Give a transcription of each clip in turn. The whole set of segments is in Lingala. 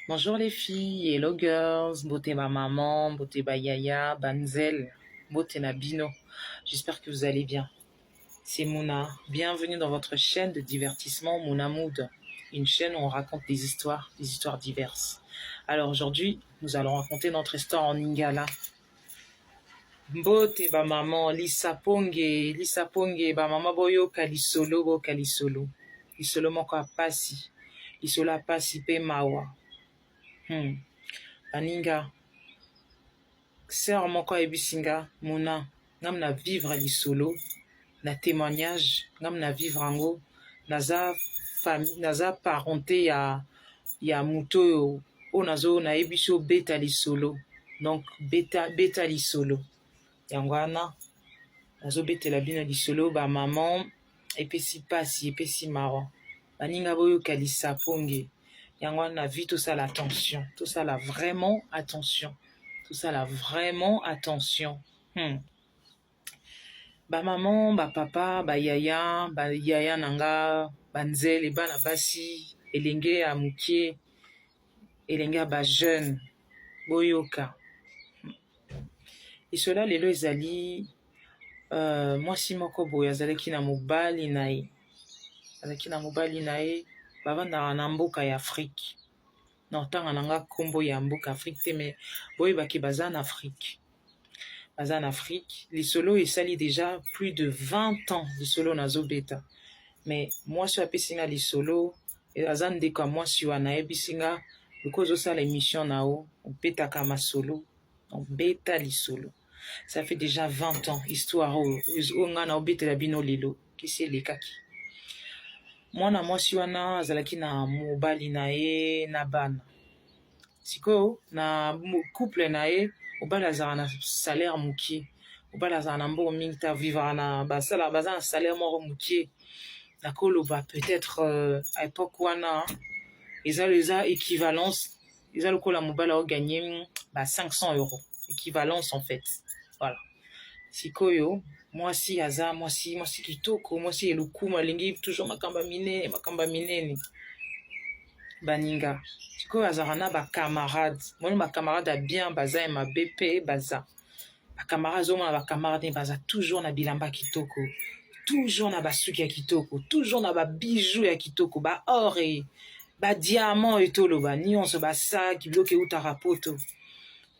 Bonjour les filles, hello girls, beauté ma maman, beauté ba yaya, banzel, beauté nabino. J'espère que vous allez bien. C'est Mouna. Bienvenue dans votre chaîne de divertissement Mouna Mood, une chaîne où on raconte des histoires diverses. Alors aujourd'hui, nous allons raconter notre histoire en Lingala. Beauté ba maman, Lisa Ponge, ba maman boyo kalisolo, lisolo moko apasi, lisolo apasi pe mawa. Baninga, sœur moko ayebisinga muna ngam na vivre lisolo na témoignage ngam na vivre ango naza parenté ya moto oyo nazo nayebi beta lisolo, donc beta lisolo yango wana nazobetela bino lisolo bamaman epesi pasi epesi mawa baninga boyoka Lisa Ponge yango wana na vie tosala attention, tosala vraiment attention, tosala vraiment attention. Bamaman, bapapa, bayaya nanga, banzele, bana basi, elenge ya mukie, elenge ya bajeune, boyoka. Isola lelo ezali mwasi moko boye azalaki na mobali na ye. Azalaki na mobali na ye, bavandaka na mboka ya Afrique. Na otanga nanga kombo ya mboka Afrique te, mais boyebaki baza na Afrique. Baza na Afrique. Lisolo esali déjà plus de 20 ans lisolo nazobeta. Mais mwasi apesinga lisolo, aza ndeko ya mwasi wana ayebisinga loko ozosala émission na o, obetaka masolo, obeta lisolo. Ça fait déjà 20 ans, histoire oyo nga na obetela bino lelo, kisi elekaki. Mwana mwasi wana azalaki na mobali na ye na bana. Siko na couple na ye, mobali azala na salaire mukie. Mobali azala na mbongo mingi ta vivre na baza na salaire moko mukie. Na koloba peut-être à l'époque wana eza équivalence, eza lokola mobali a gagné 500 €. Équivalence en fait. Voilà. Sikoyo mwasi aza mwasi kitoko, mwasi elukuma lingi toujours makamba minene baninga. Sikoyo azara na ba camarades, moni ba camarades a bien baza et ma BP baza. Ba camarades au moins ba camarades baza toujours na bilamba kitoko, toujours na basuki ya kitoko, toujours na ba bijoux ya kitoko, ba or et ba diamant et tolo ba nyonso ba sac bloqué utarapoto.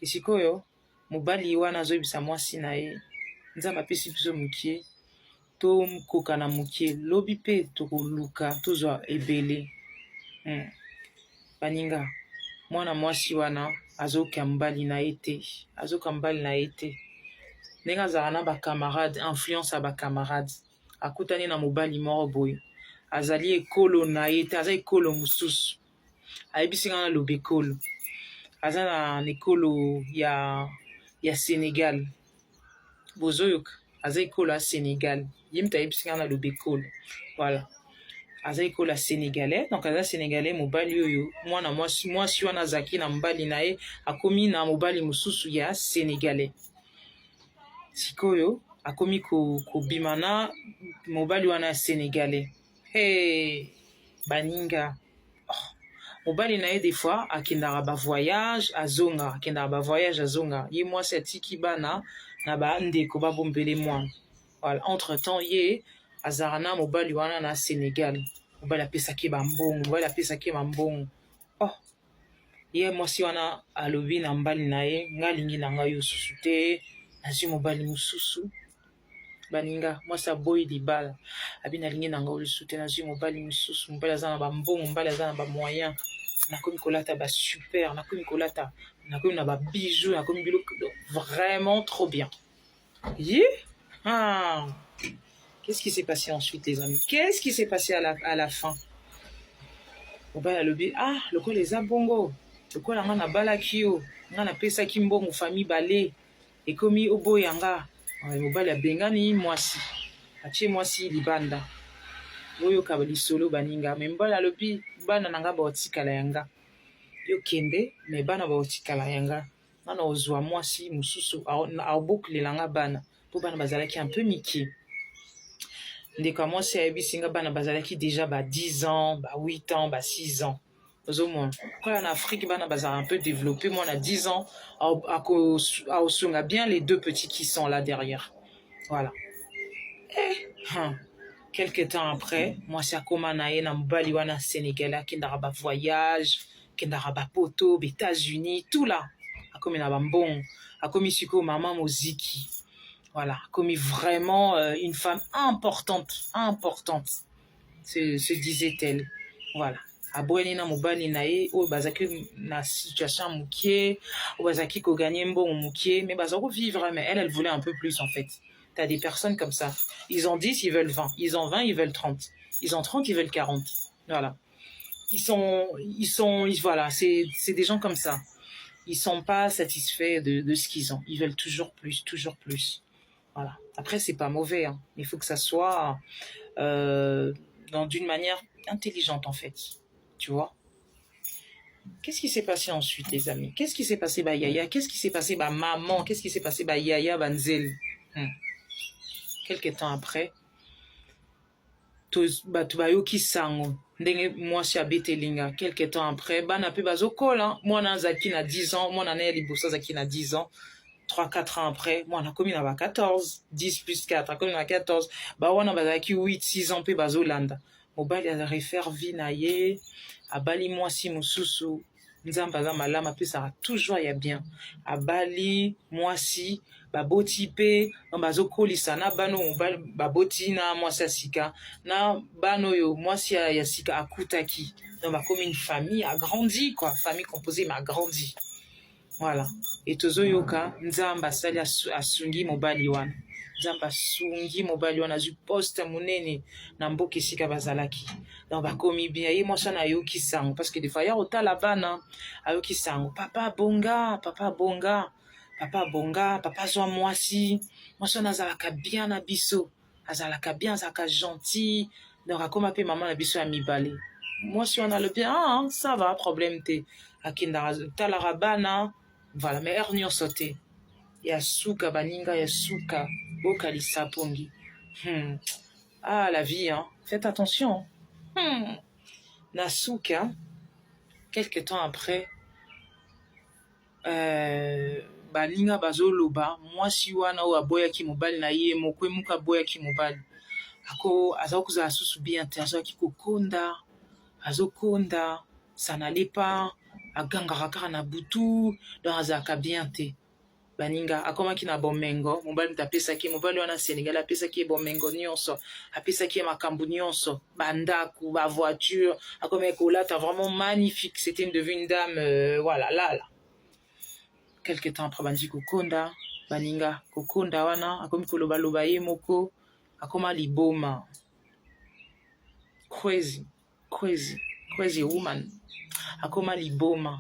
Et sikoyo mobali wana zoyebisa mwasi na ye nzambe apesi biso mukie tokoka na mukie lobi mpe tokoluka tozwa ebele. Baninga mwana mwasi wana azoka mbali na ye te, ndenge azala na bacamarade, influence ya bacamarade, akutani na mobali moko boye azali ekolo na ye te, aza ekolo mosusu ayebisinga na loba ekolo, aza na ekolo ya Sénégal. Bozoyoka aza ekolo ya Sénégal, ye mta ayebisinga na loba ekolo. Voilà, aza ekolo ya sénégalais, donc aza sénégalais mobali oyo mwana mwasi wana azaki na mobali na ye akomi na mobali mosusu ya sénégalais. Sikoyo akomi kobima na mobali wana ya sénégalais. Hey baninga, mobali na ye des fois akendaka ba voyage azonga, ye mwasi atiki bana na bandeko babombele mwana. Voilà, entre temps ye azara na mobali wana na Sénégal, mobali apesaki bambongo. Ye mwasi wana alobi na mbali na ye, nga lingi na ngai osusu te, nazwi mobali mosusu. Baninga mwasi aboyi libala abi na lingi na ngai osusu te, nazwi mobali mosusu, mobali aza na bambongo, mobali aza na bamoyen, nakomi kolata super, nakomi na babijoux, nakomi biloko vraiment trop bien. Qu'est-ce qui s'est passé ensuite, les amis? Qu'est-ce qui s'est passé à la fin? Mobali alobi lokola eza bongo, lokola nga na balaki yo, nga napesaki mbongo famille bale ekomi oboya nga. Mobali abengani mwasi, atie mwasi libanda. Boyoka lisolo baninga, me mobali alobi bana nanga baotikala yanga, yo kende me bana baotikala yanga, nana ozwa mwasi mosusu aobokulela nga bana po bana bazalaki un peu miki. Ndeko mwasi ayebisinga bana bazalaki déjà 10 ans, 8 ans, 6 ans. Quand en Afrique, bana bazar un peu développé, moi on a 10 ans, à Osunga, bien les deux petits qui sont là derrière. Voilà. Quelques temps après, moi c'est comme nae na mbali wana Sénégalais qui n'a pas voyage, qui n'a pas poto, aux États-Unis, tout là. A comme na bambon, a comme suko maman Moziki. Voilà, comme vraiment une femme importante, se disait-elle. Voilà. Abweni na mobali na ye o bazaki na situation mukie, o bazaki ko gagner mbongo mukie, mais bazako vivre, mais elle voulait un peu plus en fait. T'as des personnes comme ça. Ils ont 10, ils veulent 20. Ils ont 20, ils veulent 30. Ils ont 30, ils veulent 40. Voilà. Voilà, c'est des gens comme ça. Ils sont pas satisfaits de ce qu'ils ont. Ils veulent toujours plus, toujours plus. Voilà. Après, c'est pas mauvais, hein. Il faut que ça soit d'une manière intelligente, en fait. Tu vois? Qu'est-ce qui s'est passé ensuite, les amis? Qu'est-ce qui s'est passé, bah, Yaya? Qu'est-ce qui s'est passé, bah, maman? Qu'est-ce qui s'est passé, bah, Yaya, Banzel? Quelques temps après, tubayoki sango ndenge mwasi abetelinga. Quelques temps après, bana pe bazokola, mwana azaki na 10 ans, mwana na liboso azaki na 10 ans. 3-4 ans après, mwana komi na ba 14, 10 plus 4, akomi na 14, ba wana bazaki 8-6 ans pe bazolanda. Mobali arefaire vie na ye, abali mwasi mosusu, nzamba za malama pe ça toujours ya bien. Abali mwasi baboti pe bazokolisa na bano mobali baboti na mwasi ya sika na bano yo mwasi ya sika akutaki. Donc bakomi une famille agrandie quoi, famille composée mais agrandie. Voilà. Et tozoyoka nzamba sali asungi mobali wana. Nzamba sungi mobali wana zu poste munene na mboka esika bazalaki. Donc bakomi bien ye mwasi na yoki sango parce que des fois ya otala bana ayoki sango papa bonga papa zwa mwasi na azalaka bien na biso azalaka bien azalaka gentil. Donc akoma pe maman na biso ya mibale mwasi wana le bien ça va problème te akinda tala bana. Voilà, mais ernio sauté. Ya suka baninga ya suka bokalisa pongi. Ah la vie hein. Faites attention. Na suka quelques temps après baninga bazoloba mwasi wana o aboyaki mobali na ye mokwe muka aboyaki mobali. Ako azakuza asusu bien te azaki azokonda ça n'allait pas. Agangaka kaka na butu donc azalaka bien te baninga akomaki na bomengo mobali tapesaki mobali wana Sénégal apesaki bomengo nyonso apesaki makambo nyonso bandako ba voiture akomaki kolata vraiment magnifique. C'était une devenue dame voilà là quelque temps après bandi kokonda baninga kokonda wana akomi koloba loba ye moko akoma liboma crazy woman. Akoma liboma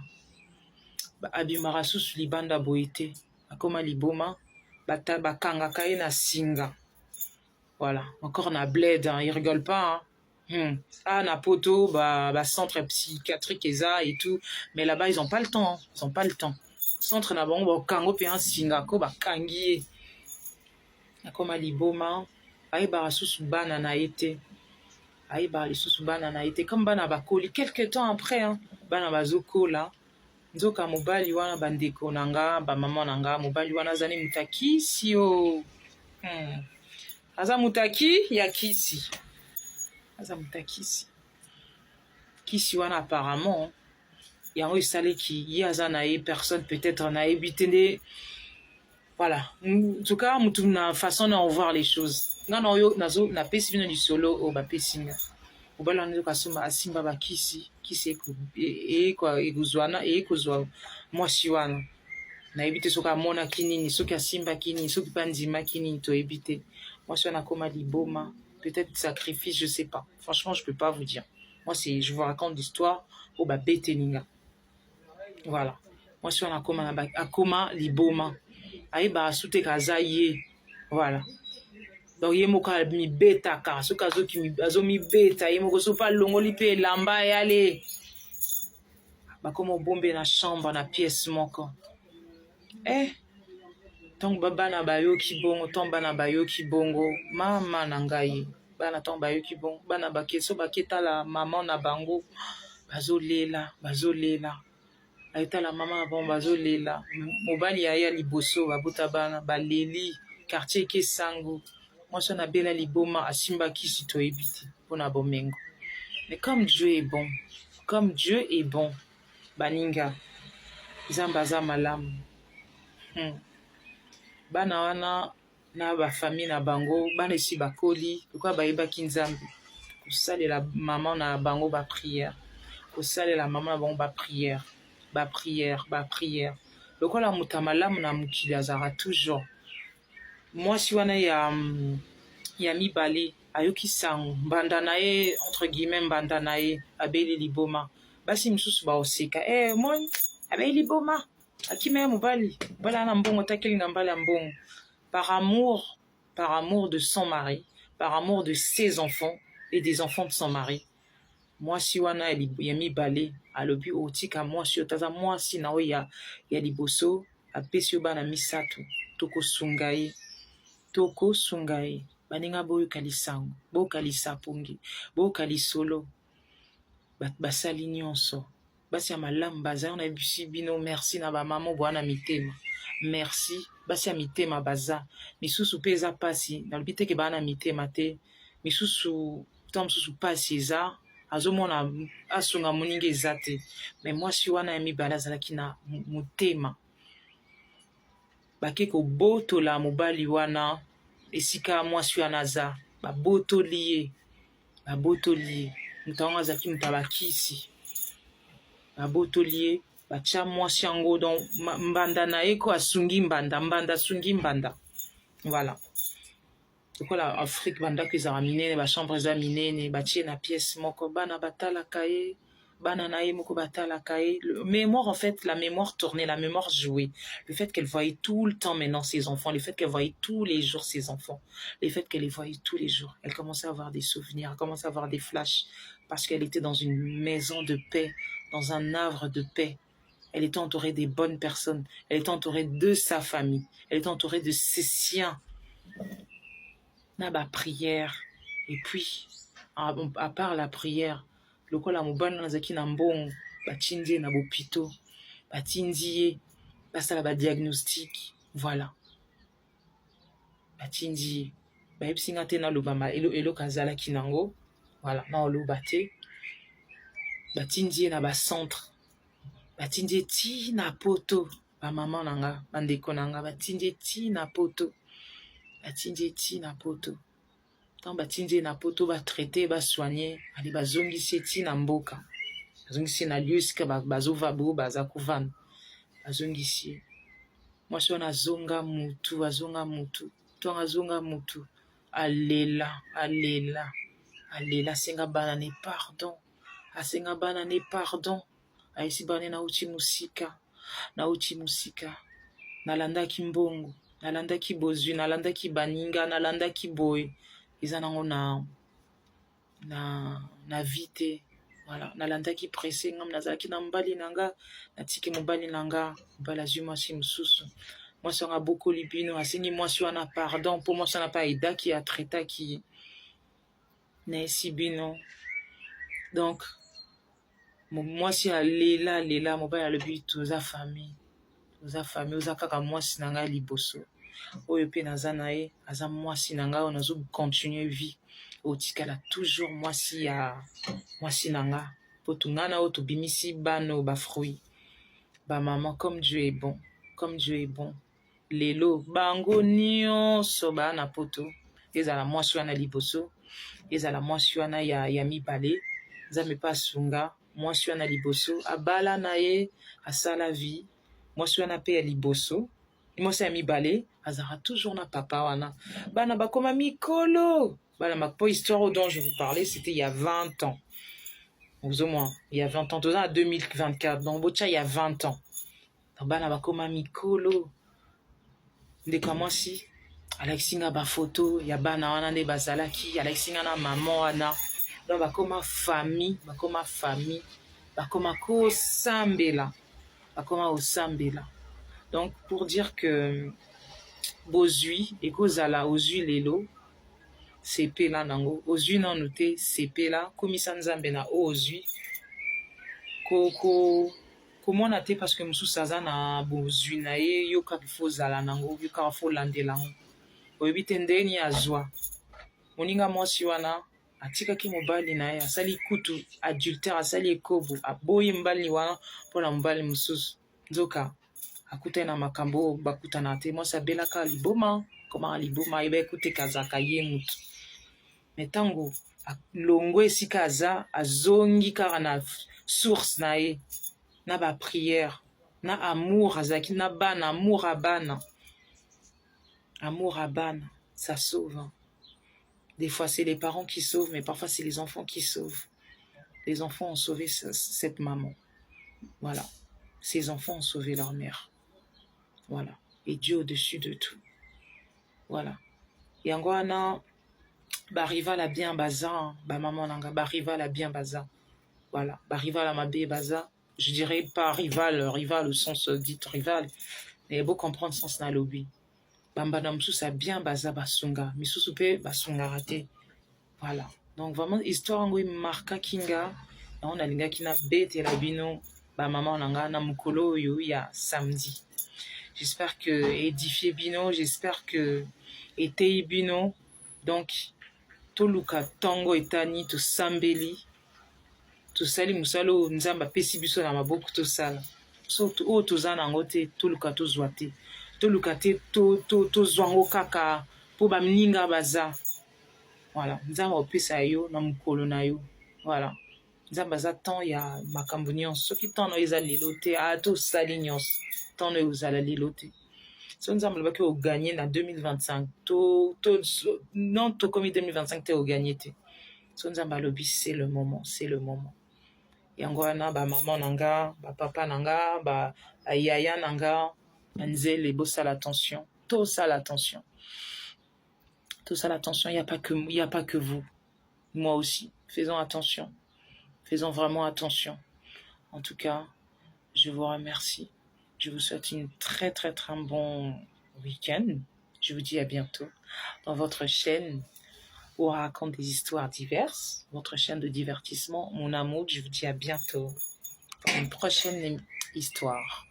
abimaka susu libanda boite akoma liboma bakangaka ye na singa. Voilà, encore na bled hein. Il rigole pas hein. Na poto centre psychiatrique eza et tout mais là-bas ils ont pas le temps centre na bango bakango pe un singa ko bakangi ye akoma liboma ayebaka susu bana na ete comme bana bakoli quelque temps après hein. Bana bazokola nzoka mobali wana bandeko nanga bamama nanga mobali wana azani mutakisi yo aza mutaki ya kisi aza mutakisi kisi wana apparemment yango esaleki ye aza na ye personne peut-être na yebi nde voilà en tout cas mutu na façon na voir les choses ngana oyo napesi bino lisolo o bapesinga mobali wana nzoka asimba bakisi ekozwa mwasi wana nayebi te soki amonaki nini soki asimbaki nini soki mpe andimaki nini toyebi te mwasi wana akoma liboma peut-être sacrifice je sais pas franchement je peux pas vous dire moi je vous raconte l'histoire o babeteninga voilà mwasi wana akoma liboma ayeba asuteka aza ye voilà. Donc ye moko mibetaka soki azomibeta ye moko soki alongoli mpe elamba yale bakoma bombe na chambre na pièce moko donc bana bayoki bongo mama na ngai bana ntango bayoki bongo bana bakeso baketala mama na bango bazolela bazolela ayetala mama na bango bazolela mobali aya liboso babota bana baleli quartier eke sango mwasi wana abela liboma asimba kisi toyebi te mpona bomengo. Mais comme Dieu est bon, comme Dieu est bon, baninga nzambe aza malamu. Bana wana na bafamille na bango bana esi bakoli lokola bayebaki nzambe kosalela mama na bango baprière, kosalela mama na bango baprière, baprière, baprière. Lokola moto malamu na mokili azalaka toujours. Mwasi wana ya mibale ayoki sango mbanda na ye entre guillemets mbanda na ye abeli liboma basi misusu baoseka moi abeli liboma akima ye mobali ana mbongo takelinga mbala mbongo par amour de son mari, par amour de ses enfants et des enfants de son mari. Mwasi wana ya mibale alobi otika mwasi otaza mwasi na oya ya liboso apesi yo bana misato tokosunga ye baninga boyoka lisango boyoka lisapongi boyoka lisolo basali nyonso basi ya malamu baza na bisi bino merci na bamama boya na mitema merci basi ya mitema baza misusu mpe eza pasi nalobi teke baa na mitema te misusu ta mosusu pasi eza azomona asunga moninga eza te me mwasi wana ya mibale azalaki na motema bake kobotola mobali wana esika mwasi wana aza babotoli ye moto yango azalaki moto abakisi babotoli ye batya mwasi yango don mbanda na ye ko asungi mbanda asungi mbanda voilà lokola Afrique bandako ezala minene bachambre eza minene batie na pièce moko bana batalaka ye bana na ye moko batalaka ye mémoire en fait la mémoire tournée la mémoire jouée le fait qu'elle voyait tout le temps maintenant ses enfants le fait qu'elle voyait tous les jours ses enfants le fait qu'elle les voyait tous les jours elle commençait à avoir des souvenirs elle commençait à avoir des flashs parce qu'elle était dans une maison de paix dans un havre de paix. Elle était entourée des bonnes personnes elle était entourée de sa famille elle était entourée de ses siens na ba prière et puis à part la prière lokola mobali nazaki na mbongo batindi ye na bopito batindi ye basala badiagnostic voilà batindi ye bayebisinga te naloba eloko azalaki nango voilà na oloba te batindi ye na bacentre batindi ye ti na poto bamama nanga bandeko nanga batindi ye ti na poto batindi ye ti na poto tant batindi ye na poto batraite basoigne ali bazongisi ye ti na mboka bazongisi ye na lieu esika bazova bo baza kovanda bazongisi ye mwasi wana azonga mutu to azonga mutu alela asenga bana ne pardon ayesi bana nauti musika nalandaki mbongo nalandaki bozwi nalandaki baninga nalandaki boye eza nango na vie te voilà nalandaki presse ngam nazalaki na mobali nanga natiki mobali nanga mobali azwi mwasi mosusu mwasi wana abokoli bino asengi mwasi wana pardon mpo mwasi wana mpe aidaki atraitaki na esi bino donc mwasi alela mobali alobi toza famille oza kaka mwasi na ngai liboso oyo mpe naza na ye aza mwasi na ngai oyo nazocontinue vie otikala toujours mwasi na nga mpo tongana oyo tobimisi bano bafruit bamama comme Dieu est bon lelo bango nyonso baa na poto ezala mwasi wana liboso ezala mwasi wana ya mibale nzambe mpe asunga mwasi wana liboso abala na ye asala vie mwasi wana mpe ya liboso mwasi ya mibale azalaka toujours na papa wana bana bakoma mikolo bana mpo histoire dont je vous parlais c'était il y a 20 ans vous au moins il y a 20 ans toza na 2024 donc botya il y a 20 ans donc bana bakoma mikolo ndeko mwasi alakisinga bafoto ya bana wana nde bazalaki alakisinga na mama wana donc bakoma famille bakoma kosambela donc pour dire que bozwi ekozala ozwi lelo sepela nango ozwi nanu te sepela komisa nzambe na oyo ozwi komona te parce que mosusu aza na bozwi na ye yo kaka fo ozala nango yo kaka fo olandela yango oyebi te ndeni azwa moninga mwasi wana atikaki mobali na ye asali kutu adultère asali ekobo aboyi mobali wana mpona mobali mosusu nzoka akutani na makambo oyo bakutana te mwasi abelaka liboma komaka liboma ayeba ekuteka azalaka ye mutu me ntango alongo esika aza azongi kaka na source na ye na baprière na amour azalaki na bana amour à bana ça sauve. Des fois, c'est les parents qui sauvent, mais parfois, c'est les enfants qui sauvent. Les enfants ont sauvé cette maman. Voilà. Ces enfants ont sauvé leur mère. Voilà. Et Dieu au-dessus de tout. Voilà. Et en Guana, rival a bien bazar, maman nanga, rival a bien bazar. Voilà. Rival a ma bé bazar. Je dirais pas rival au sens dit rival, mais il faut comprendre le sens na lobby. Bambana msusu a bien baza basunga, misusu pe basunga raté. Voilà. Donc vraiment histoire ngo marka kinga, on a linga kina bete la bino, ba maman nanga na mukolo yo ya samedi. J'espère que édifier bino, j'espère que été bino. Donc toluka tango etani to sambeli. To sali musalo nzamba pesi biso na maboko to sala. So o to zana ngote toluka to zwate. Toluka te to zwango kaka po ba mninga baza. Voilà, nzamba opesa yo na mukolo na yo. Voilà. Nzamba za temps ya makambo nyonso. Soki temps no eza lelo te to sali nyonso. Temps no ezala lelo te. So nzamba lobaki o gagner na 2025. Non to comme 2025 te o gagner te. So nzamba lobi c'est le moment, c'est le moment. Yango wana ba maman nanga, ba papa nanga, ba yaya nanga, nzele bosala attention. Tout ça l'attention. Tout ça l'attention, il n'y a pas que vous. Moi aussi. Faisons attention. Faisons vraiment attention. En tout cas, je vous remercie. Je vous souhaite une très très très bon week-end. Je vous dis à bientôt dans votre chaîne où on raconte des histoires diverses. Votre chaîne de divertissement, Mon Amour. Je vous dis à bientôt pour une prochaine histoire.